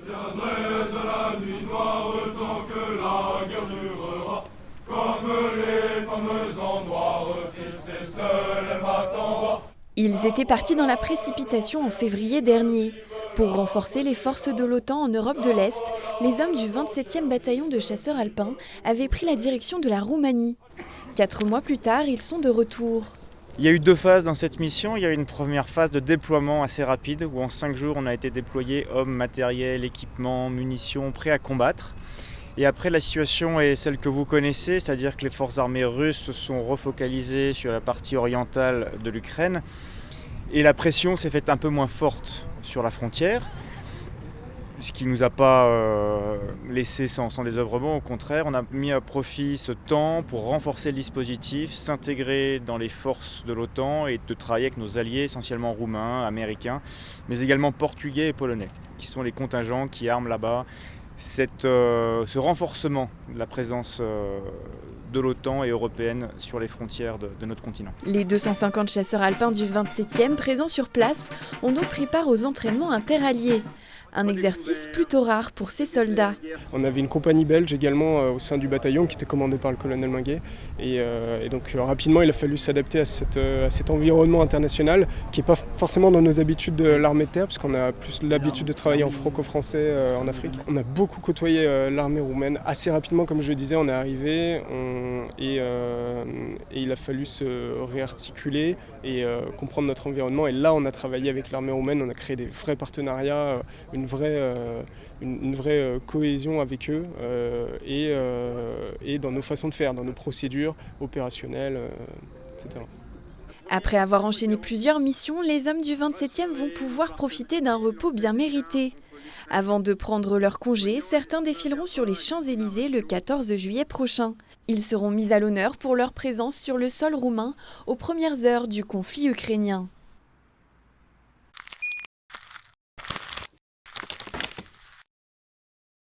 Viendrait la nuit noire tant que la guerre durera, comme les fameux en noir, tristes et seuls, elle m'attendra. Ils étaient partis dans la précipitation en février dernier. Pour renforcer les forces de l'OTAN en Europe de l'Est, les hommes du 27e bataillon de chasseurs alpins avaient pris la direction de la Roumanie. 4 mois plus tard, ils sont de retour. Il y a eu 2 phases dans cette mission. Il y a eu une première phase de déploiement assez rapide où en 5 jours on a été déployés, hommes, matériel, équipements, munitions, prêts à combattre. Et après la situation est celle que vous connaissez, c'est-à-dire que les forces armées russes se sont refocalisées sur la partie orientale de l'Ukraine et la pression s'est faite un peu moins forte sur la frontière, ce qui ne nous a pas laissé sans désœuvrement. Au contraire, on a mis à profit ce temps pour renforcer le dispositif, s'intégrer dans les forces de l'OTAN et de travailler avec nos alliés, essentiellement roumains, américains, mais également portugais et polonais, qui sont les contingents qui arment là-bas ce renforcement de la présence de l'OTAN et européenne sur les frontières de notre continent. Les 250 chasseurs alpins du 27e présents sur place ont donc pris part aux entraînements interalliés. Un exercice plutôt rare pour ces soldats. On avait une compagnie belge également au sein du bataillon qui était commandée par le colonel Minguet. Et donc rapidement il a fallu s'adapter à cet environnement international qui n'est pas forcément dans nos habitudes de l'armée de terre, puisqu'on a plus l'habitude de travailler en franco-français en Afrique. On a beaucoup côtoyé l'armée roumaine. Assez rapidement, comme je le disais, on est arrivé et il a fallu se réarticuler et comprendre notre environnement. Et là on a travaillé avec l'armée roumaine, on a créé des vrais partenariats, une vraie cohésion avec eux et dans nos façons de faire, dans nos procédures opérationnelles, etc. Après avoir enchaîné plusieurs missions, les hommes du 27e vont pouvoir profiter d'un repos bien mérité. Avant de prendre leur congé, certains défileront sur les Champs-Élysées le 14 juillet prochain. Ils seront mis à l'honneur pour leur présence sur le sol roumain aux premières heures du conflit ukrainien.